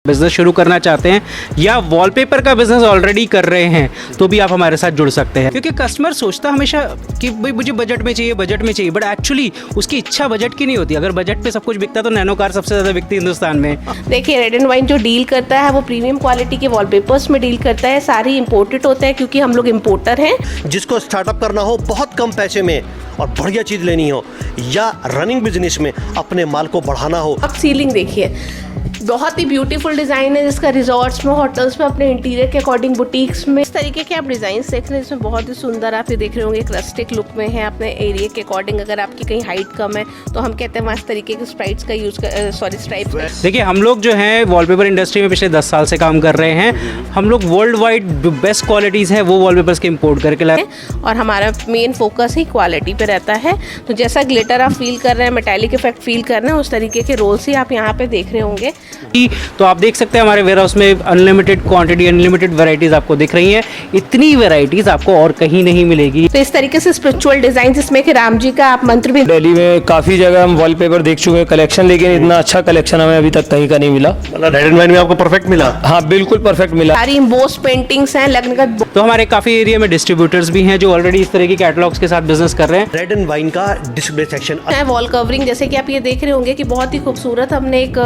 Business शुरू करना चाहते हैं या वॉलपेपर का बिजनेस ऑलरेडी कर रहे हैं तो भी आप हमारे साथ जुड़ सकते हैं, क्योंकि कस्टमर सोचता हमेशा कि भाई मुझे बजट में चाहिए, बट एक्चुअली उसकी इच्छा बजट की नहीं होती। अगर बजट पे सब कुछ बिकता तो नैनो कार सबसे ज़्यादा बिकती हिंदुस्तान में। देखिए, रेड एंड वाइन जो डील करता है वो प्रीमियम क्वालिटी के वॉलपेपर्स में डील करता है। सारी इंपोर्टेड होता है क्योंकि हम लोग इंपोर्टर हैं। जिसको स्टार्टअप करना हो बहुत कम पैसे में और बढ़िया चीज़ लेनी हो, या रनिंग बिजनेस में अपने माल को बढ़ाना हो। अब सीलिंग देखिए, बहुत ही ब्यूटीफुल डिज़ाइन है जिसका रिजॉर्ट्स में, होटल्स में, अपने इंटीरियर के अकॉर्डिंग, बुटीक्स में इस तरीके के आप डिज़ाइन देख रहे हैं। इसमें बहुत ही सुंदर आप ये देख रहे होंगे, एक रस्टिक लुक में है। अपने एरिया के अकॉर्डिंग अगर आपकी कहीं हाइट कम है तो हम कहते हैं वहाँ इस तरीके के स्ट्राइप्स का यूज़ स्ट्राइप्स। देखिए, हम लोग जो है वॉलपेपर इंडस्ट्री में पिछले 10 साल से काम कर रहे हैं। हम लोग वर्ल्ड वाइड बेस्ट क्वालिटीज़ है वो वॉलपेपर्स के इम्पोर्ट करके लाए, और हमारा मेन फोकस ही क्वालिटी पे रहता है। तो जैसा ग्लिटर आप फील कर रहे हैं, मेटालिक इफेक्ट फील कर रहे हैं, उस तरीके के रोल्स ही आप यहाँ पे देख रहे होंगे। तो आप देख सकते हैं हमारे वेयर हाउस में अनलिमिटेड क्वांटिटी, अनलिमिटेड वैरायटीज आपको दिख रही हैं। इतनी वैरायटीज आपको और कहीं नहीं मिलेगी। तो इस तरीके से स्पिरिचुअल डिजाइन जिसमें कि राम जी का आप मंत्र भी। दिल्ली में काफ़ी जगह हम वॉलपेपर देख चुके हैं कलेक्शन, लेकिन इतना अच्छा कलेक्शन हमें अभी तक कहीं का नहीं मिला। मतलब रेड एंड वाइन में आपको परफेक्ट मिला? हाँ, बिल्कुल परफेक्ट मिला। सारी इम्बोस पेंटिंग्स हैं, लग्न का। तो हमारे काफ़ी एरिया में डिस्ट्रीब्यूटर्स भी हैं जो ऑलरेडी इस तरह की कैटलॉग्स के साथ बिजनेस कर रहे हैं। रेड एंड वाइन का डिस्प्ले सेक्शन है वॉल कवरिंग, जैसे कि आप ये देख रहे होंगे कि बहुत ही खूबसूरत हमने एक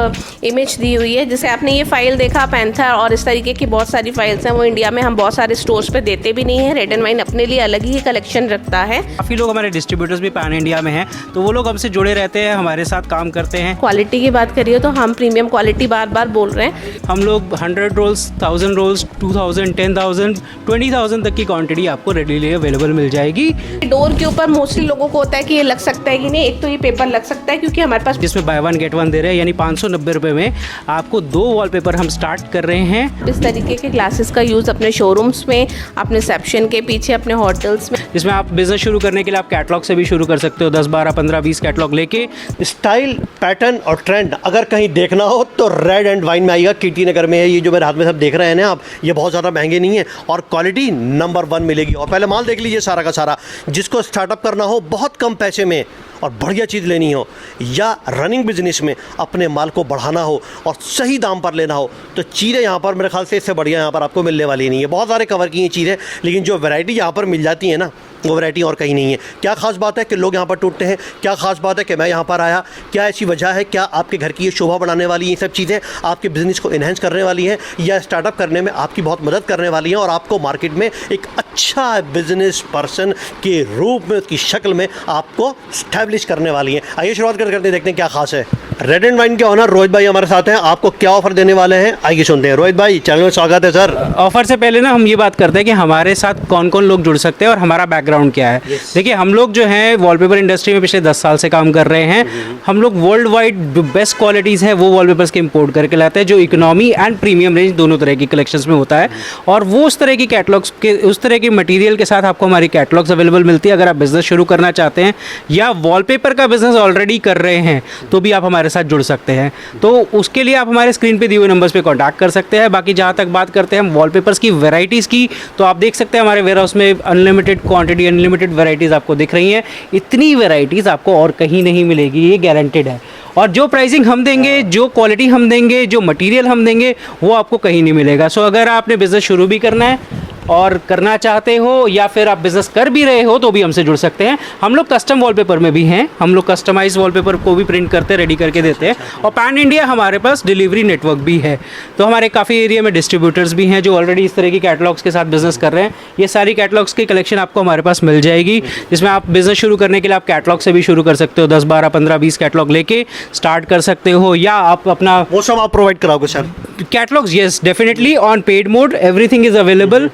इमेज दी हुई है। जैसे आपने ये फाइल देखा पैंथर और इस तरीके की बहुत सारी फाइल्स हैं, वो इंडिया में हम बहुत सारे स्टोर्स पे देते भी नहीं है। रेड एंड वाइन अपने लिए अलग ही कलेक्शन रखता है। काफ़ी लोग हमारे डिस्ट्रीब्यूटर्स भी पैन इंडिया में हैं, तो वो लोग हमसे जुड़े रहते हैं, हमारे साथ काम करते हैं। क्वालिटी की बात करिए तो हम प्रीमियम क्वालिटी बार बार बोल रहे हैं। हम लोग 100 रोल्स, 1000 रोल्स, 2000, 10,000, 20,000 तक की क्वांटिटी आपको रेडीली अवेलेबल मिल जाएगी। डोर के ऊपर मोस्टली लोगों को होता है कि ये लग सकता है कि नहीं। एक तो ये पेपर लग सकता है क्योंकि हमारे पास जिसमें बाय वन गेट वन दे रहे हैं, यानी 590 रुपये में आपको 2 वॉलपेपर हम स्टार्ट कर रहे हैं। इस तरीके के ग्लासेस का यूज़ अपने शोरूम्स में, अपने रिसेप्शन के पीछे, अपने होटल्स में। जिसमें आप बिजनेस शुरू करने के लिए आप कैटलॉग से भी शुरू कर सकते हो। 10, 12, 15, 20 कैटलॉग लेके। स्टाइल, पैटर्न और ट्रेंड अगर कहीं देखना हो तो रेड एंड वाइन में आइएगा। कीर्ति नगर में है। ये जो मेरे हाथ में सब देख रहे हैं ना आप, ये बहुत ज़्यादा महंगे नहीं है और क्वालिटी नंबर 1 मिलेगी। और पहले माल देख लीजिए सारा का सारा। जिसको स्टार्टअप करना हो बहुत कम पैसे में और बढ़िया चीज़ लेनी हो, या रनिंग बिजनेस में अपने माल को बढ़ाना हो और सही दाम पर लेना हो, तो चीज़ें यहाँ पर मेरे ख्याल से इससे बढ़िया यहाँ पर आपको मिलने वाली नहीं है। बहुत सारे कवर की ये चीज़ें, लेकिन जो वैरायटी यहाँ पर मिल जाती है ना, वो वैरायटी और कहीं नहीं है। क्या खास बात है कि लोग यहाँ पर टूटते हैं? क्या खास बात है कि मैं यहाँ पर आया? क्या ऐसी वजह है? क्या आपके घर की ये शोभा बढ़ाने वाली ये सब चीज़ें आपके बिज़नेस को इन्हेंस करने वाली हैं, या स्टार्टअप करने में आपकी बहुत मदद करने वाली हैं और आपको मार्केट में एक अच्छा बिजनेस पर्सन के रूप में, उसकी शक्ल में आपको स्टैब्लिश करने वाली हैं? आइए शुरुआत करते देखते हैं क्या खास है। रेड एंड वाइन के ऑनर रोहित भाई हमारे साथ हैं। आपको क्या ऑफर देने वाले हैं, आइए सुनते हैं। रोहित भाई, चैनल में स्वागत है सर। ऑफर से पहले ना हम ये बात करते हैं कि हमारे साथ कौन कौन लोग जुड़ सकते हैं और हमारा बैकग्राउंड क्या है। देखिए, हम लोग जो है वॉलपेपर इंडस्ट्री में पिछले 10 साल से काम कर रहे हैं। हम लोग वर्ल्ड वाइड बेस्ट क्वालिटीज़ है वो वॉलपेपर्स के इम्पोर्ट करके लाते हैं, जो इकोनॉमी एंड प्रीमियम रेंज दोनों तरह की कलेक्शंस में होता है। और वो उस तरह की कैटलॉग्स के, उस तरह के मटेरियल के साथ आपको हमारी कैटलॉग्स अवेलेबल मिलती है। अगर आप बिजनेस शुरू करना चाहते हैं या वॉलपेपर का बिजनेस ऑलरेडी कर रहे हैं तो भी आप हमारे साथ जुड़ सकते हैं। तो उसके लिए आप हमारे स्क्रीन पे दिए हुए नंबर्स पे कांटेक्ट कर सकते हैं। बाकी जहाँ तक बात करते हैं हम वॉलपेपर्स की वैरायटीज़ की, तो आप देख सकते हैं हमारे वेयर हाउस में अनलिमिटेड क्वांटिटी, अनलिमिटेड वैरायटीज़ आपको दिख रही हैं। इतनी वैरायटीज़ आपको और कहीं नहीं मिलेगी, ये गारंटेड है। और जो प्राइसिंग हम देंगे, जो क्वालिटी हम देंगे, जो मटेरियल हम देंगे, वो आपको कहीं नहीं मिलेगा। सो अगर आपने बिज़नेस शुरू भी करना है और करना चाहते हो, या फिर आप बिज़नेस कर भी रहे हो, तो भी हमसे जुड़ सकते हैं। हम लोग कस्टम वॉलपेपर में भी हैं। हम लोग कस्टमाइज वॉलपेपर को भी प्रिंट करते, रेडी करके देते हैं। और पैन इंडिया हमारे पास डिलीवरी नेटवर्क भी है। तो हमारे काफ़ी एरिया में डिस्ट्रीब्यूटर्स भी हैं जो ऑलरेडी इस तरह की कैटलॉग्स के साथ बिजनेस कर रहे हैं। ये सारी कैटलॉग्स की कलेक्शन आपको हमारे पास मिल जाएगी, जिसमें आप बिज़नेस शुरू करने के लिए आप कैटलॉग से भी शुरू कर सकते हो। 10, 12, 15, 20 कैटलॉग लेके स्टार्ट कर सकते हो, या आप अपना वो सब आप प्रोवाइड कराओगे sir? Catalogs, yes definitely on paid mode, everything is available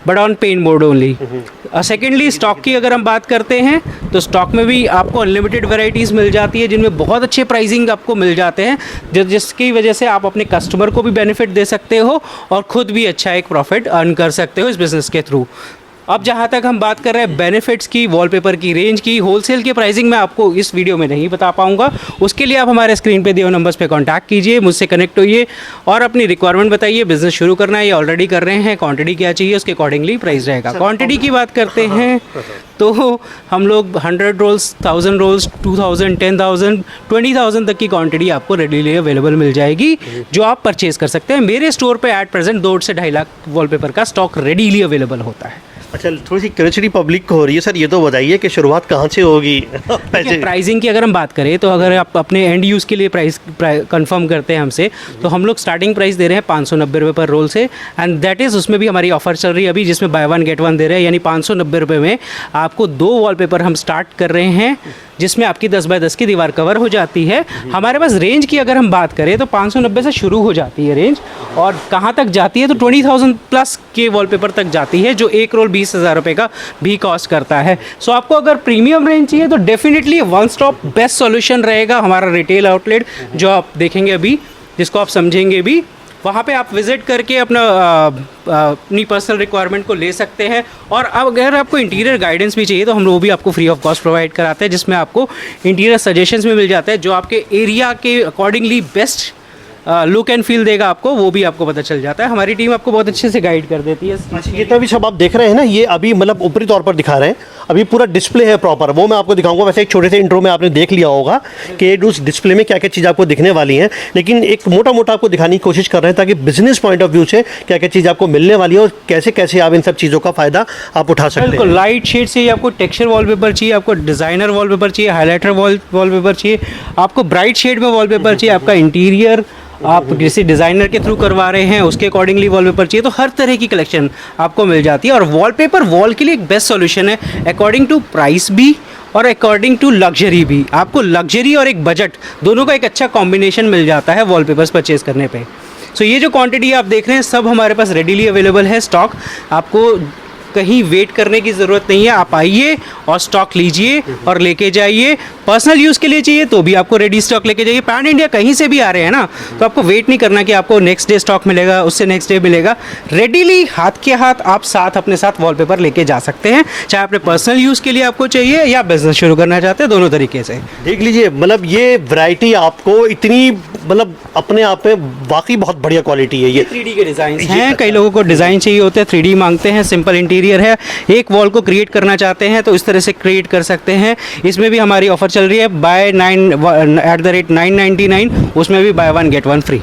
but on pen mode only. Secondly, stock की अगर हम बात करते हैं तो स्टॉक में भी आपको अनलिमिटेड वैरायटीज़ मिल जाती है, जिनमें बहुत अच्छे प्राइसिंग आपको मिल जाते हैं, जिसकी वजह से आप अपने कस्टमर को भी बेनिफिट दे सकते हो और ख़ुद भी अच्छा एक प्रॉफिट अर्न कर सकते हो इस बिज़नेस के थ्रू। अब जहाँ तक हम बात कर रहे हैं बेनिफिट्स की, वॉलपेपर की रेंज की, होलसेल की प्राइसिंग मैं आपको इस वीडियो में नहीं बता पाऊंगा। उसके लिए आप हमारे स्क्रीन पे दिए हुए नंबर्स पे कांटेक्ट कीजिए, मुझसे कनेक्ट होइए और अपनी रिक्वायरमेंट बताइए। बिजनेस शुरू करना है या ऑलरेडी कर रहे हैं, क्वांटिटी क्या चाहिए, उसके अकॉर्डिंगली प्राइस रहेगा। क्वांटिटी की बात करते हैं तो हम लोग 100 रोल्स, 1000 रोल्स, 2000, 10,000, 20,000 तक की क्वांटिटी आपको रेडीली अवेलेबल मिल जाएगी, जो आप परचेज कर सकते हैं। मेरे स्टोर पे एट प्रेजेंट 2 से 2.5 लाख वॉलपेपर का स्टॉक रेडीली अवेलेबल होता है। अच्छा, थोड़ी सी क्यूरियोसिटी पब्लिक को हो रही है सर, ये तो बताइए कि शुरुआत कहाँ से होगी? पैसे प्राइसिंग की अगर हम बात करें तो अगर आप अपने एंड यूज़ के लिए प्राइस कंफर्म करते हैं हमसे, तो हम लोग स्टार्टिंग प्राइस दे रहे हैं 590 रुपये पर रोल से, एंड दैट इज़ उसमें भी हमारी ऑफर चल रही है अभी, जिसमें बाय 1 गेट 1 दे रहे हैं, यानी 590 रुपये में आपको 2 वॉलपेपर हम स्टार्ट कर रहे हैं, जिसमें आपकी 10 बाय 10 की दीवार कवर हो जाती है। हमारे पास रेंज की अगर हम बात करें तो 590 से शुरू हो जाती है रेंज, और कहाँ तक जाती है तो 20,000 प्लस के वॉलपेपर तक जाती है, जो एक रोल 20,000 रुपये का भी कॉस्ट करता है। सो आपको अगर प्रीमियम रेंज चाहिए तो definitely one stop best solution रहेगा हमारा रिटेल आउटलेट, जो आप देखेंगे अभी, जिसको आप समझेंगे भी। वहाँ पे आप विज़िट करके अपनी पर्सनल रिक्वायरमेंट को ले सकते हैं। और अब अगर आपको इंटीरियर गाइडेंस भी चाहिए तो हम लोग भी आपको फ्री ऑफ कॉस्ट प्रोवाइड कराते हैं, जिसमें आपको इंटीरियर सजेशंस भी मिल जाते हैं, जो आपके एरिया के accordingly best look and feel देगा आपको, वो भी आपको पता चल जाता है। हमारी टीम आपको बहुत अच्छे से गाइड कर देती है। ये तो अभी सब आप देख रहे हैं ना, ये अभी मतलब ऊपरी तौर पर दिखा रहे हैं, अभी पूरा डिस्प्ले है प्रॉपर, वो मैं आपको दिखाऊंगा। वैसे एक छोटे से इंट्रो में आपने देख लिया होगा कि उस डिस्प्ले में क्या क्या चीज़ आपको दिखने वाली हैं, लेकिन एक मोटा मोटा आपको दिखाने की कोशिश कर रहे हैं ताकि बिजनेस पॉइंट ऑफ व्यू से क्या क्या चीज़ आपको मिलने वाली है और कैसे कैसे आप इन सब चीज़ों का फ़ायदा आप उठा सकते बिल्कुल, हैं। लाइट शेड चाहिए आपको, टेक्सचर वॉलपेपर चाहिए आपको, डिज़ाइनर वॉलपेपर चाहिए, हाईलाइटर वॉलपेपर चाहिए आपको, ब्राइट शेड में वॉलपेपर चाहिए, आपका इंटीरियर आप किसी डिज़ाइनर के थ्रू करवा रहे हैं उसके अकॉर्डिंगली वॉलपेपर चाहिए, तो हर तरह की कलेक्शन आपको मिल जाती है। और वॉलपेपर वॉल के लिए एक बेस्ट सॉल्यूशन है, अकॉर्डिंग टू प्राइस भी और अकॉर्डिंग टू लग्जरी भी। आपको लग्जरी और एक बजट दोनों का एक अच्छा कॉम्बिनेशन मिल जाता है वॉलपेपर्स परचेज करने पे। सो ये जो क्वांटिटी आप देख रहे हैं सब हमारे पास रेडीली अवेलेबल है स्टॉक, आपको कहीं वेट करने की ज़रूरत नहीं है। आप आइए और स्टॉक लीजिए और लेके जाइए। पर्सनल यूज़ के लिए चाहिए तो भी आपको रेडी स्टॉक लेके जाइए। पैन इंडिया कहीं से भी आ रहे हैं ना, तो आपको वेट नहीं करना कि आपको नेक्स्ट डे स्टॉक मिलेगा, उससे नेक्स्ट डे मिलेगा। रेडीली हाथ के हाथ आप साथ अपने साथ वॉलपेपर लेके जा सकते हैं, चाहे अपने पर्सनल यूज़ के लिए आपको चाहिए या बिजनेस शुरू करना चाहते हैं, दोनों तरीके से। देख लीजिए, मतलब ये वैरायटी आपको इतनी मतलब अपने आप में वाकई बहुत बढ़िया क्वालिटी है। ये 3D के डिज़ाइन हैं, कई लोगों को डिज़ाइन चाहिए होते हैं, 3D मांगते हैं, सिंपल इंटीरियर है, एक वॉल को क्रिएट करना चाहते हैं तो इस तरह से क्रिएट कर सकते हैं। इसमें भी हमारी ऑफर चल रही है बाय 999, उसमें भी बाय 1 गेट 1 फ्री।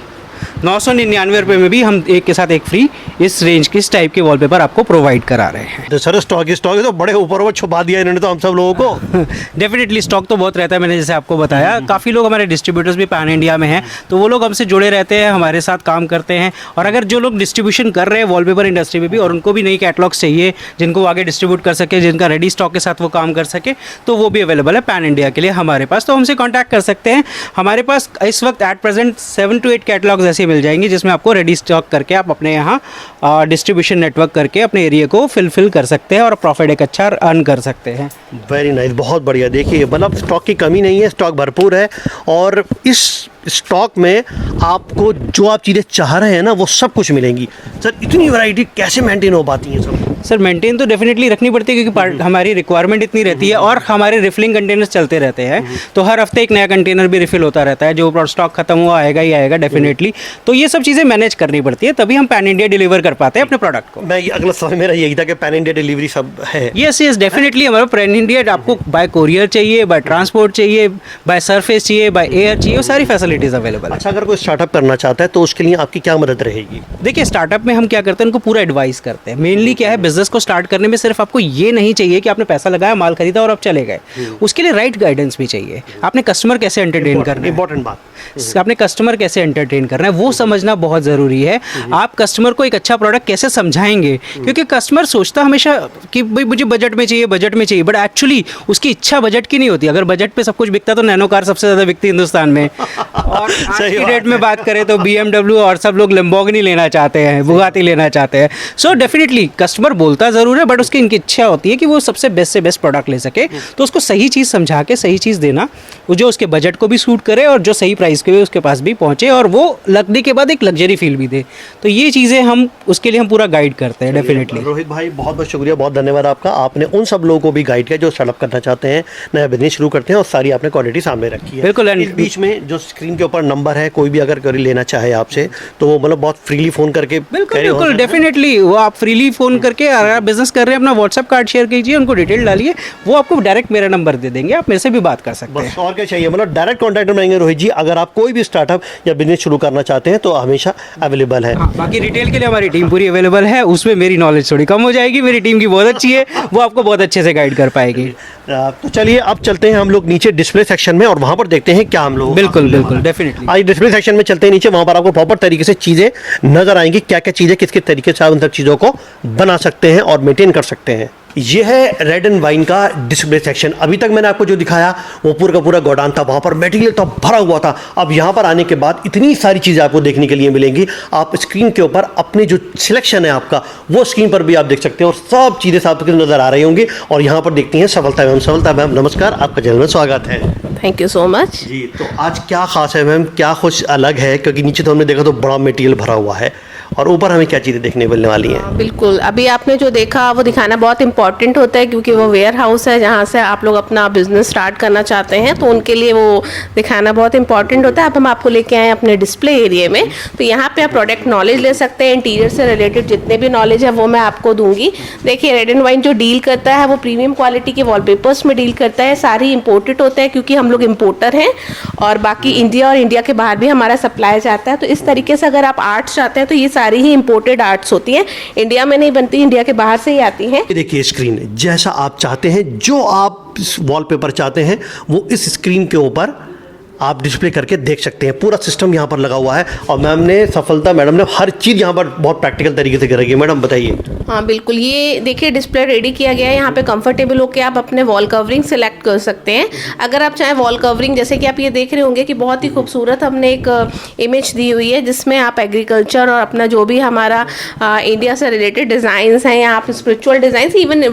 999 रुपये में भी हम एक के साथ एक फ्री इस रेंज के इस टाइप के वॉलपेपर आपको प्रोवाइड करा रहे हैं। तो सर स्टॉक तो बड़े ऊपर छुपा दिया इन्होंने तो हम सब लोगों को। डेफिनेटली स्टॉक तो बहुत रहता है, मैंने जैसे आपको बताया। काफ़ी लोग हमारे डिस्ट्रीब्यूटर्स भी पैन इंडिया में हैं, तो वो लोग हमसे जुड़े रहते हैं, हमारे साथ काम करते हैं। और अगर जो लोग डिस्ट्रीब्यूशन कर रहे हैं वॉलपेपर इंडस्ट्री में भी और उनको भी नई कैटलॉग्स चाहिए जिनको आगे डिस्ट्रीब्यूट कर सके, जिनका रेडी स्टॉक के साथ वो काम कर सके, तो वो भी अवेलेबल है पैन इंडिया के लिए हमारे पास। तो हमसे कॉन्टैक्ट कर सकते हैं। हमारे पास इस वक्त एट प्रेजेंट 7 to 8 कैटलॉग्स ऐसे मिल जाएंगे जिसमें आपको रेडी स्टॉक करके आप अपने यहाँ डिस्ट्रीब्यूशन नेटवर्क करके अपने एरिया को फिल कर सकते हैं और प्रॉफिट एक अच्छा अर्न कर सकते हैं। वेरी नाइस, बहुत बढ़िया। देखिए मतलब स्टॉक की कमी नहीं है, स्टॉक भरपूर है और इस स्टॉक में आपको जो आप चीज़ें चाह रहे हैं ना वो सब कुछ मिलेंगी। सर इतनी वैरायटी कैसे मेंटेन हो पाती है सब? सर मेंटेन तो डेफिनेटली रखनी पड़ती है क्योंकि हमारी रिक्वायरमेंट इतनी रहती है और हमारे रिफिलिंग कंटेनर्स चलते रहते हैं, तो हर हफ्ते एक नया कंटेनर भी रिफिल होता रहता है। जो स्टॉक खत्म हुआ आएगा ही आएगा डेफिनेटली, तो ये सब चीज़ें मैनेज करनी पड़ती है, तभी हम पैन इंडिया डिलीवर कर पाते हैं अपने प्रोडक्ट को। मैं अगला सवाल मेरा यही था कि पैन इंडिया डिलीवरी सब है। यस डेफिनेटली हमारा पैन इंडिया आपको बाय कोरियर चाहिए, बाय ट्रांसपोर्ट चाहिए, बाय सरफेस चाहिए, बाय एयर चाहिए, वो सारी फैसिलिटीज़ अवेलेबल है। अच्छा, अगर कोई स्टार्टअप करना चाहता है तो उसके लिए आपकी क्या मदद रहेगी? देखिए स्टार्टअप में हम क्या करते हैं, उनको पूरा एडवाइस करते हैं। मेनली क्या है, बिजनेस को स्टार्ट करने में सिर्फ आपको ये नहीं चाहिए कि आपने पैसा लगाया, माल खरीदा और आप चले गए। उसके लिए राइट गाइडेंस भी चाहिए। आपने कस्टमर कैसे एंटरटेन करना है, इंपॉर्टेंट बात, आपने कस्टमर कैसे एंटरटेन करना है वो समझना बहुत ज़रूरी है। आप कस्टमर को एक अच्छा प्रोडक्ट कैसे समझाएंगे, क्योंकि कस्टमर सोचता हमेशा कि भाई मुझे बजट में चाहिए, बट एक्चुअली उसकी इच्छा बजट की नहीं होती। अगर बजट पे सब कुछ बिकता तो नैनो कार सबसे ज़्यादा बिकती हिंदुस्तान में। और आज सही की बात डेट में है। बात करें तो BMW और सब लोग लैम्बोर्गिनी लेना चाहते हैं, बुगाटी लेना चाहते हैं। सो डेफिनेटली कस्टमर बोलता ज़रूर है, बट उसकी इनकी इच्छा होती है कि वो सबसे बेस्ट से बेस्ट प्रोडक्ट ले सके। तो उसको सही चीज़ समझा के सही चीज़ देना, वो जो उसके बजट को भी सूट करे और जो सही प्राइस के भी उसके पास भी पहुँचे, और वो लगने के बाद एक लग्जरी फील भी दे। तो ये चीज़ें हम उसके लिए हम पूरा गाइड करते हैं डेफिनेटली। रोहित भाई बहुत बहुत शुक्रिया, बहुत धन्यवाद आपका। आपने उन सब लोगों को भी गाइड किया जो स्टार्टअप करना चाहते हैं, नया बिजनेस शुरू करते हैं, और सारी आपने क्वालिटी सामने रखी है। बिल्कुल, and- इस बीच में जो स्क्रीन के ऊपर नंबर है, कोई भी अगर करी लेना चाहे आपसे तो वो मतलब बहुत फ्रीली फोन करके बिल्कुल carry हो बिल्कुल सकता है। डेफिनेटली वो आप फ्रीली फ़ोन करके, अगर आप बिजनेस कर रहे हैं, अपना व्हाट्सएप कार्ड शेयर कीजिए, उनको डिटेल डालिए, वो आपको डायरेक्ट मेरा नंबर दे देंगे, आप मेरे से भी बात कर सकते हैं। बस और क्या चाहिए, मतलब डायरेक्ट कॉन्टैक्ट में रहेंगे रोहित जी। अगर आप कोई भी स्टार्टअप या बिजनेस शुरू करना चाहते हैं तो हमेशा अवेलेबल है। हाँ, बाकी रिटेल के लिए हमारी टीम पूरी अवेलेबल है, उसमें मेरी नॉलेज थोड़ी कम हो जाएगी, मेरी टीम की बहुत अच्छी है, वो आपको बहुत अच्छे से गाइड कर पाएगी। तो चलिए अब चलते हैं हम लोग नीचे डिस्प्ले सेक्शन में, और वहाँ पर देखते हैं क्या हम लोग। बिल्कुल बिल्कुल डेफिनेटली। आज डिस्प्ले सेक्शन में चलते हैं नीचे, वहाँ पर आपको प्रॉपर तरीके से चीज़ें नजर आएंगी, क्या क्या चीज़ें किस किस तरीके से आप उन सब चीज़ों को बना सकते हैं और मेंटेन कर सकते हैं। ये है रेड एंड वाइन का डिस्प्ले सेक्शन। अभी तक मैंने आपको जो दिखाया वो पूरा का पूरा गोडाउन था, वहाँ पर मटेरियल तो भरा हुआ था। अब यहाँ पर आने के बाद इतनी सारी चीज़ें आपको देखने के लिए मिलेंगी। आप स्क्रीन के ऊपर अपनी जो सिलेक्शन है आपका, वो स्क्रीन पर भी आप देख सकते हैं, और सब चीज़ें आपको नजर आ रही होंगी। और यहाँ पर देखती हैं सफलता मैम। सफलता मैम नमस्कार, आपका चैनल में स्वागत है। Thank you so much. जी, तो आज क्या खास है मैम, क्या कुछ अलग है? क्योंकि नीचे तो हमने देखा तो बड़ा मटेरियल भरा हुआ है, और ऊपर हमें क्या चीज़ें देखने मिलने वाली हैं? बिल्कुल, अभी आपने जो देखा वो दिखाना बहुत इंपॉर्टेंट होता है, क्योंकि वो वेयर हाउस है जहाँ से आप लोग अपना बिजनेस स्टार्ट करना चाहते हैं, तो उनके लिए वो दिखाना बहुत इंपॉर्टेंट होता है। अब हम आपको लेके आए हैं अपने डिस्प्ले एरिया में, तो यहाँ पे आप प्रोडक्ट नॉलेज ले सकते हैं। इंटीरियर से रिलेटेड जितने भी नॉलेज है वो मैं आपको दूंगी। देखिए, रेड एंड वाइन जो डील करता है वो प्रीमियम क्वालिटी के वॉलपेपर्स में डील करता है। सारी इंपोर्टेड होता है, क्योंकि हम लोग इंपोर्टर हैं, और बाकी इंडिया और इंडिया के बाहर भी हमारा सप्लाई जाता है। तो इस तरीके से अगर आप आर्ट्स चाहते हैं तो ये सारी ही इंपोर्टेड आर्ट्स होती हैं, इंडिया में नहीं बनती, इंडिया के बाहर से ही आती हैं। ये देखिए स्क्रीन, जैसा आप चाहते हैं, जो आप वॉलपेपर चाहते हैं वो इस स्क्रीन के ऊपर आप डिस्प्ले करके देख सकते हैं। पूरा सिस्टम यहाँ पर लगा हुआ है, और मैम ने, सफलता मैडम ने हर चीज़ यहाँ पर बहुत प्रैक्टिकल तरीके से करेगी। मैडम बताइए। हाँ बिल्कुल, ये देखिए डिस्प्ले रेडी किया गया है। यहाँ पे कंफर्टेबल होकर आप अपने वॉल कवरिंग सेलेक्ट कर सकते हैं। अगर आप चाहें वॉल कवरिंग, जैसे कि आप ये देख रहे होंगे कि बहुत ही खूबसूरत हमने एक इमेज दी हुई है, जिसमें आप एग्रीकल्चर और अपना जो भी हमारा इंडिया से रिलेटेड डिज़ाइंस हैं, या आप spiritual designs, even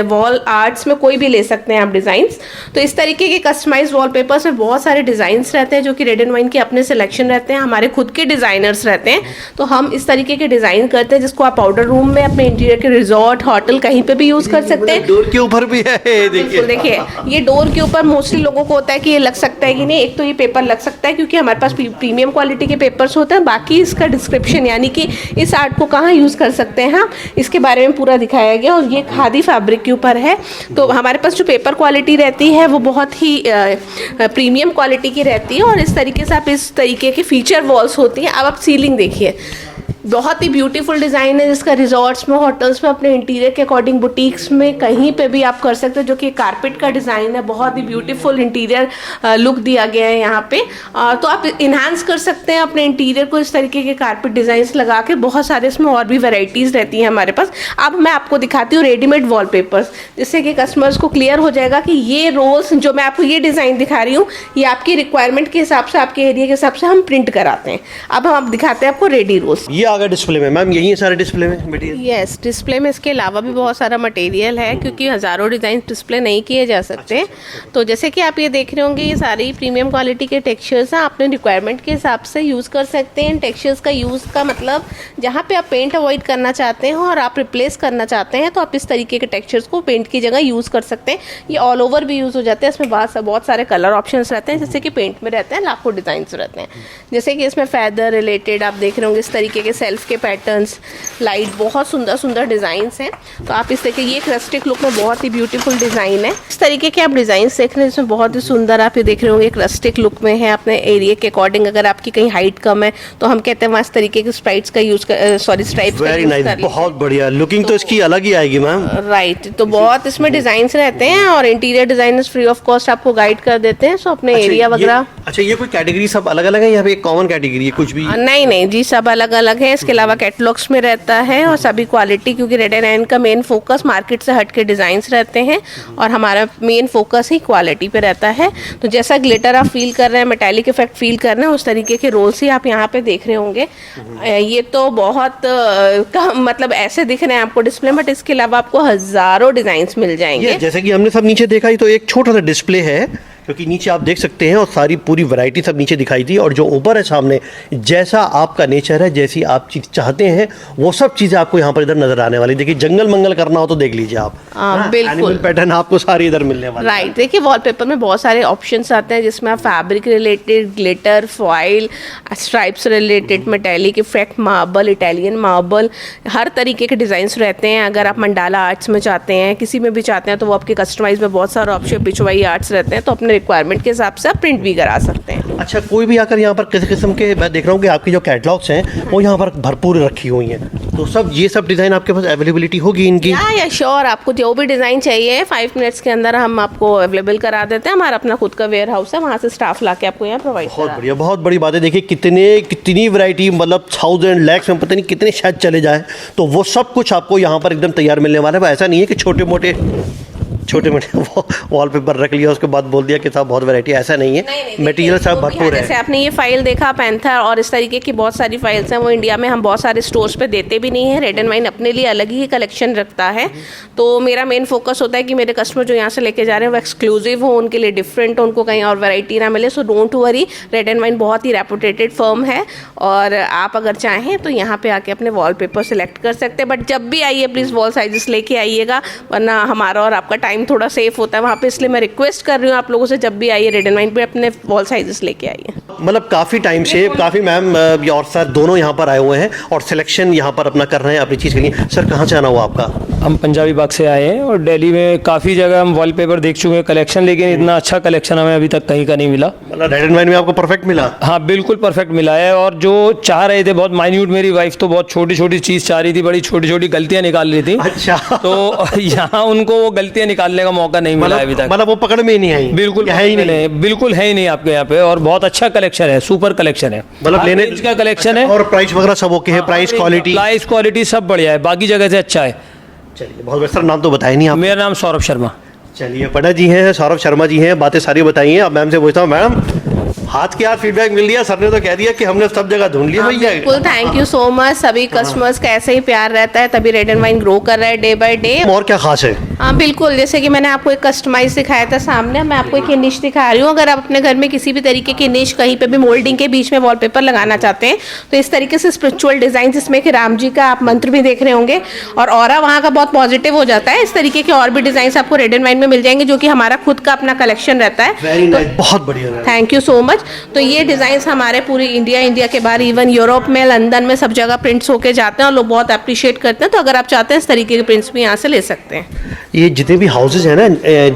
wall arts में कोई भी ले सकते हैं आप डिज़ाइंस। तो इस तरीके के कस्टमाइज वॉलपेपर्स में बहुत सारे डिज़ाइंस रहते हैं, जो कि रेड एंड वाइन के अपने सिलेक्शन रहते हैं, हमारे खुद के डिज़ाइनर्स रहते हैं। तो हम इस तरीके के डिज़ाइन करते हैं, जिसको आप पाउडर रूम में, अपने इंटीरियर के रिजॉर्ट, होटल, कहीं पे भी यूज़ कर सकते हैं। डोर के ऊपर भी है, बिल्कुल, देखिए ये डोर के ऊपर मोस्टली लोगों को होता है कि ये लग सकता है कि नहीं। एक तो ये पेपर लग सकता है क्योंकि हमारे पास प्रीमियम क्वालिटी के पेपर्स होते हैं। बाकी इसका डिस्क्रिप्शन, यानी कि इस आर्ट को कहाँ यूज़ कर सकते हैं, इसके बारे में पूरा दिखाया गया। और ये खादी फैब्रिक के ऊपर है। तो हमारे पास जो पेपर क्वालिटी रहती है वो बहुत ही प्रीमियम क्वालिटी की रहती है। और इस तरीके से आप इस तरीके की फीचर वॉल्स होती हैं। अब आप सीलिंग देखिए, बहुत ही ब्यूटीफुल डिज़ाइन है, जिसका रिजॉर्ट्स में, होटल्स में, अपने इंटीरियर के अकॉर्डिंग, बुटीक्स में, कहीं पे भी आप कर सकते हो। जो कि कारपेट का डिज़ाइन है, बहुत ही ब्यूटीफुल इंटीरियर लुक दिया गया है यहाँ पे। तो आप इन्हांस कर सकते हैं अपने इंटीरियर को इस तरीके के कारपेट डिज़ाइंस लगा के। बहुत सारे इसमें और भी वेराइटीज़ रहती हैं हमारे पास। अब मैं आपको दिखाती हूँ रेडीमेड वॉलपेपर्स, जिससे कि कस्टमर्स को क्लियर हो जाएगा कि ये रोल्स, जो मैं आपको ये डिज़ाइन दिखा रही हूँ, ये आपकी रिक्वायरमेंट के हिसाब से, आपके एरिया के हिसाब से हम प्रिंट कराते हैं। अब हम दिखाते हैं आपको रेडी रोल्स। ये आ गया डिस्प्ले में। मैम यही है सारे डिस्प्ले में मटेरियल? यस, डिस्प्ले में इसके अलावा भी बहुत सारा मटेरियल है, क्योंकि हज़ारों डिज़ाइन डिस्प्ले नहीं किए जा सकते। तो जैसे कि आप ये देख रहे होंगे, ये सारी प्रीमियम क्वालिटी के टेक्सचर्स हैं। आपने रिक्वायरमेंट के हिसाब से यूज़ कर सकते हैं। टेक्सचर्स का यूज़ का मतलब, जहाँ पे आप पेंट अवॉइड करना चाहते हैं और आप रिप्लेस करना चाहते हैं, तो आप इस तरीके के टेक्सचर्स को पेंट की जगह यूज़ कर सकते हैं। ये ऑल ओवर भी यूज़ हो जाते हैं। इसमें बहुत सारे कलर ऑप्शंस रहते हैं, जैसे कि पेंट में रहते हैं लाखों डिज़ाइंस रहते हैं। जैसे कि इसमें फैदर रिलेटेड आप देख रहे होंगे, इस तरीके के सेल्फ के पैटर्न्स, लाइट, बहुत सुंदर सुंदर डिज़ाइंस हैं। तो आप इस तरीके, ये एक रस्टिक लुक में बहुत ही ब्यूटीफुल डिज़ाइन है। इस तरीके के आप डिज़ाइंस देख रहे हैं, इसमें बहुत ही सुंदर आप ये देख रहे होंगे, एक रस्टिक लुक में है। अपने एरिया के अकॉर्डिंग, अगर आपकी कहीं हाइट कम है तो हम कहते हैं वहाँ इस तरीके के स्ट्राइप्स का यूज़ कर, स्ट्राइप्स वेरी नाइस, बहुत बढ़िया। लुकिंग तो इसकी अलग ही आएगी मैम। राइट। तो बहुत इसमें डिज़ाइंस रहते हैं, और interior designers free of cost आपको गाइड कर देते हैं। सो अपने एरिया वगैरह। अच्छा, ये कोई कैटेगरी सब अलग अलग है या फिर एक कॉमन कैटेगरी है कुछ भी? नहीं जी, सब अलग अलग है। हैं, इसके अलावा कैटलॉग्स में रहता है और सभी क्वालिटी, क्योंकि रेड एंड वाइन का मेन फोकस मार्केट से हट के डिज़ाइंस रहते हैं और हमारा मेन फोकस ही क्वालिटी पे रहता है। तो जैसा ग्लिटर आप फील कर रहे हैं, मेटालिक इफेक्ट फील कर रहे हैं, उस तरीके के रोल्स ही आप यहाँ पे देख रहे होंगे। ये तो बहुत मतलब ऐसे दिख रहे हैं आपको डिस्प्ले, बट इसके अलावा आपको हज़ारों डिज़ाइंस मिल जाएंगे। जैसे कि हमने सब नीचे देखा ही, तो एक छोटा सा डिस्प्ले है क्योंकि नीचे आप देख सकते हैं और सारी पूरी वैरायटी सब नीचे दिखाई दी, और जो ऊपर है सामने, जैसा आपका नेचर है, जैसी आप चीज़ चाहते हैं, वो सब चीज़ें आपको यहाँ पर इधर नजर आने वाली। देखिए जंगल मंगल करना हो तो देख लीजिए आप, बिल्कुल एनिमल पैटर्न आपको सारी इधर मिलने वाले। राइट, देखिए वॉलपेपर में बहुत सारे ऑप्शंस आते हैं जिसमें आप fabric related, glitter, foil, stripes related, metallic effect, marble, Italian marble, हर तरीके के डिज़ाइंस रहते हैं। अगर आप मंडाला आर्ट्स में चाहते हैं, किसी में भी चाहते हैं, तो वो आपके कस्टमाइज में बहुत सारे ऑप्शन पिछवाई आर्ट्स रहते हैं, तो अपने रिक्वायरमेंट के हिसाब से आप प्रिंट भी करा सकते हैं। अच्छा, कोई भी आकर यहाँ पर किस किस्म के, मैं देख रहा हूँ कि आपकी जो कैटलॉग्स हैं वो यहाँ पर भरपूर रखी हुई हैं, तो सब ये सब डिज़ाइन आपके पास अवेलेबिलिटी होगी इनकी? या श्योर, आपको जो भी डिज़ाइन चाहिए 5 मिनट्स के अंदर हम आपको अवेलेबल करा देते हैं। हमारा अपना खुद का वेयर हाउस है, वहाँ से स्टाफ ला के आपको यहाँ प्रोवाइड बहुत बढ़िया, बहुत बड़ी बात है। देखिए कितनी वैरायटी, मतलब 1000 लैक्स में पता नहीं कितने शायद चले जाए, तो वो सब कुछ आपको यहाँ पर एकदम तैयार मिलने वाला है। ऐसा नहीं है कि छोटे मोटे वॉलपेपर रख लिया उसके बाद बोल दिया कि साहब बहुत वैरायटी, ऐसा नहीं है। मटेरियल सब भरपूर है। जैसे आपने ये फाइल देखा पैंथर और इस तरीके की बहुत सारी फाइल्स हैं, वो इंडिया में हम बहुत सारे स्टोर्स पे देते भी नहीं है। रेड एंड वाइन अपने लिए अलग ही कलेक्शन रखता है, तो मेरा मेन फोकस होता है कि मेरे कस्टमर जो यहाँ से लेके जा रहे हैं वो एक्सक्लूसिव हो, उनके लिए डिफरेंट हो, उनको कहीं और वैरायटी ना मिले। So don't worry, red and wine बहुत ही रेपुटेटेड फर्म है और आप अगर चाहें तो यहाँ पे आके अपने वॉलपेपर सेलेक्ट कर सकते हैं। बट जब भी आइए प्लीज़ वॉल साइजेस लेके आइएगा, वरना हमारा और आपका टाइम थोड़ा सेफ होता है वहाँ पे, इसलिए मैं रिक्वेस्ट कर रही हूँ आप लोगों से, जब भी आइए रेड एंड वाइन पे अपने वॉल साइजेस लेके आइए। मतलब काफ़ी टाइम से काफ़ी मैम और सर दोनों यहाँ पर आए हुए हैं और सिलेक्शन यहाँ पर अपना कर रहे हैं अपनी चीज़ के लिए। सर कहाँ से आना हुआ आपका? हम पंजाबी बाग से आए हैं और दिल्ली में काफ़ी जगह हम वॉलपेपर देख चुके हैं कलेक्शन, लेकिन इतना अच्छा कलेक्शन हमें अभी तक कहीं का नहीं मिला। मतलब रेड एंड वाइन में आपको परफेक्ट मिला? हाँ बिल्कुल परफेक्ट मिला है, और जो चाह रहे थे बहुत माइन्यूट, मेरी वाइफ तो बहुत छोटी छोटी चीज़ चाह रही थी, बड़ी छोटी छोटी गलतियाँ निकाल रही थी। अच्छा। तो यहाँ उनको वो गलतियाँ निकालने का मौका नहीं मिला अभी तक, मतलब वो पकड़ में ही नहीं आई? बिल्कुल है ही नहीं, बिल्कुल है ही नहीं आपके यहाँ पे, और बहुत अच्छा कलेक्शन है, सुपर कलेक्शन है, मतलब लेने का कलेक्शन है। और प्राइस वगैरह सब ओके है? प्राइस क्वालिटी सब बढ़िया है, बाकी जगह से अच्छा है। चलिए बहुत बढ़िया। सर नाम तो बताया नहीं आप? मेरा नाम सौरभ शर्मा। चलिए पंडित जी हैं, सौरभ शर्मा जी हैं, बातें सारी बताई हैं। अब मैम से पूछता हूँ, मैम हाथ के हाथ फीडबैक मिल दिया, सर ने तो कह दिया कि हमने सब जगह ढूंढ लिया भैया। बिल्कुल, थैंक यू सो मच। सभी कस्टमर्स का ऐसे ही प्यार रहता है, तभी रेड एंड वाइन ग्रो कर रहा है डे बाय डे। और क्या खास है? हाँ बिल्कुल, जैसे कि मैंने आपको एक कस्टमाइज दिखाया था सामने, मैं आपको एक निश दिखा रही हूँ। अगर आप अपने घर में किसी भी तरीके की निश कहीं पे भी मोल्डिंग के बीच में वॉलपेपर लगाना चाहते हैं, तो इस तरीके से स्पिरिचुअल डिजाइन, जिसमें कि राम जी का आप मंत्र भी देख रहे होंगे और ऑरा वहाँ का बहुत पॉजिटिव हो जाता है। इस तरीके के और भी डिजाइन आपको रेड एंड वाइन में मिल जाएंगे, जो कि हमारा खुद का अपना कलेक्शन रहता है। वेरी नाइस, बहुत बढ़िया। Thank you so much. तो ये डिज़ाइंस हमारे पूरी इंडिया के बाहर, इवन यूरोप में, लंदन में, सब जगह प्रिंट्स होके जाते हैं और लोग बहुत अप्रिशिएट करते हैं। तो अगर आप चाहते हैं इस तरीके के प्रिंट्स भी यहाँ से ले सकते हैं। ये जितने भी हाउसेज हैं ना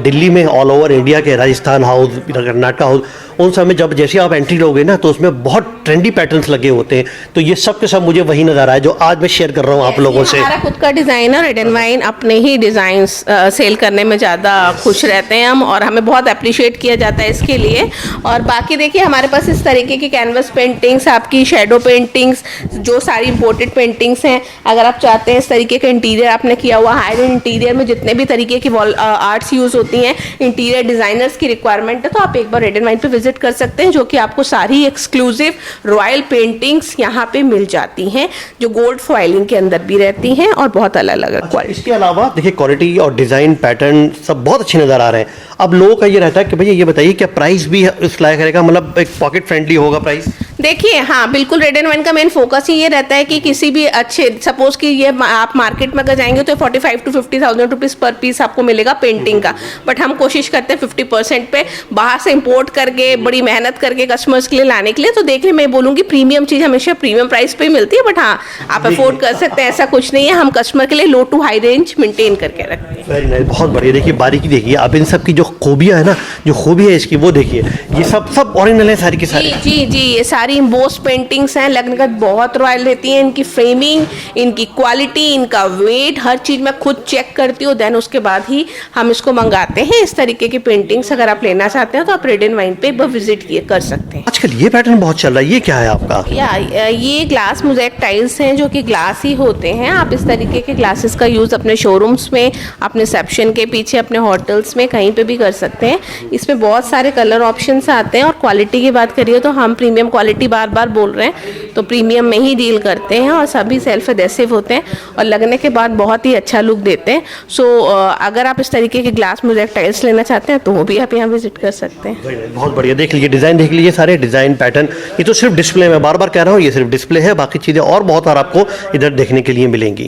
दिल्ली में, ऑल ओवर इंडिया के, राजस्थान हाउस, कर्नाटका हाउस, उन सब में जब जैसे आप एंट्री लोगे ना, तो उसमें बहुत ट्रेंडी पैटर्न्स लगे होते हैं। तो ये सब के सब मुझे वही नज़र आया जो आज मैं शेयर कर रहा हूँ आप लोगों से। हमारा खुद का डिज़ाइन है, रेड एंड वाइन अपने ही डिज़ाइन सेल करने में ज़्यादा खुश रहते हैं हम, और हमें बहुत अप्रिशिएट किया जाता है इसके लिए। और बाकी देखिए हमारे पास इस तरीके की कैनवस पेंटिंग्स, आपकी शेडो पेंटिंग्स, जो सारी इम्पोर्टेड पेंटिंग्स हैं, अगर आप चाहते हैं इस तरीके का इंटीरियर आपने किया हुआ, हाई एंड इंटीरियर में जितने भी तरीके की वॉल आर्ट्स यूज़ होती हैं, इंटीरियर डिज़ाइनर्स की रिक्वायरमेंट है, तो आप एक बार रेड एंड वाइन पे विजिट कर सकते हैं, जो कि आपको सारी एक्सक्लूसिव रॉयल पेंटिंग्स यहाँ पे मिल जाती हैं, जो गोल्ड फॉइलिंग के अंदर भी रहती हैं और बहुत अलग अलग क्वालिटी। इसके अलावा देखिए क्वालिटी और डिज़ाइन पैटर्न सब बहुत अच्छे नज़र आ रहे हैं। अब लोगों का ये रहता है कि भैया ये बताइए क्या प्राइस भी इस लायक रहेगा, मतलब एक पॉकेट फ्रेंडली होगा प्राइस? देखिए हाँ बिल्कुल, रेड एंड वाइन का मेन फोकस ही ये रहता है कि किसी भी अच्छे, सपोज कि ये आप मार्केट में अगर जाएंगे तो 45 to 50,000 रुपीज़ पर पीस आपको मिलेगा पेंटिंग का, बट हम कोशिश करते हैं 50% पे बाहर से इंपोर्ट करके, बड़ी मेहनत करके कस्टमर्स के लिए लाने के लिए। तो देखिए मैं बोलूँगी प्रीमियम चीज़ हमेशा प्रीमियम प्राइस पे मिलती है, बट हाँ आप अफोर्ड कर सकते हैं, ऐसा कुछ नहीं है। हम कस्टमर के लिए लो टू हाई रेंज मेंटेन करके रखते हैं। वेरी नाइस, बहुत बढ़िया। देखिए बारीकी देखिए, अब इन सब की जो खूबियाँ है ना, जो खूबी है इसकी वो देखिए, ये सब ओरिजिनल है सारी की सारी। जी, ये सारी सारी इम्बोस पेंटिंग्स हैं, लगनगत बहुत रॉयल रहती हैं। इनकी फ्रेमिंग, इनकी क्वालिटी, इनका वेट, हर चीज़ मैं खुद चेक करती हूँ, देन उसके बाद ही हम इसको मंगाते हैं। इस तरीके की पेंटिंग्स अगर आप लेना चाहते हैं तो आप रेड एंड वाइन पे एक बार विजिट कर सकते हैं। आजकल ये पैटर्न बहुत चल रहा है, ये क्या है आपका? ये ग्लास मोज़ेक टाइल्स हैं जो कि ग्लास ही होते हैं। आप इस तरीके के ग्लासेस का यूज़ अपने शोरूम्स में, अपने रिसेप्शन के पीछे, अपने होटल्स में, कहीं पे भी कर सकते हैं। इसमें बहुत सारे कलर ऑप्शंस आते हैं और क्वालिटी की बात करिए तो हम प्रीमियम क्वालिटी बार बार बोल रहे हैं तो प्रीमियम में ही डील करते हैं और सभी सेल्फ एडेसिव होते हैं और लगने के बाद बहुत ही अच्छा लुक देते हैं। सो अगर आप इस तरीके के ग्लास मोज़ेक टाइल्स लेना चाहते हैं तो वो भी आप यहाँ विजिट कर सकते हैं। बहुत बढ़िया, देख लीजिए डिज़ाइन, देख लीजिए सारे डिज़ाइन पैटर्न। ये तो सिर्फ डिस्प्ले में, बार बार कह रहा हूँ, ये सिर्फ डिस्प्ले है, बाकी चीज़ें और बहुत सारा आपको इधर देखने के लिए मिलेंगी।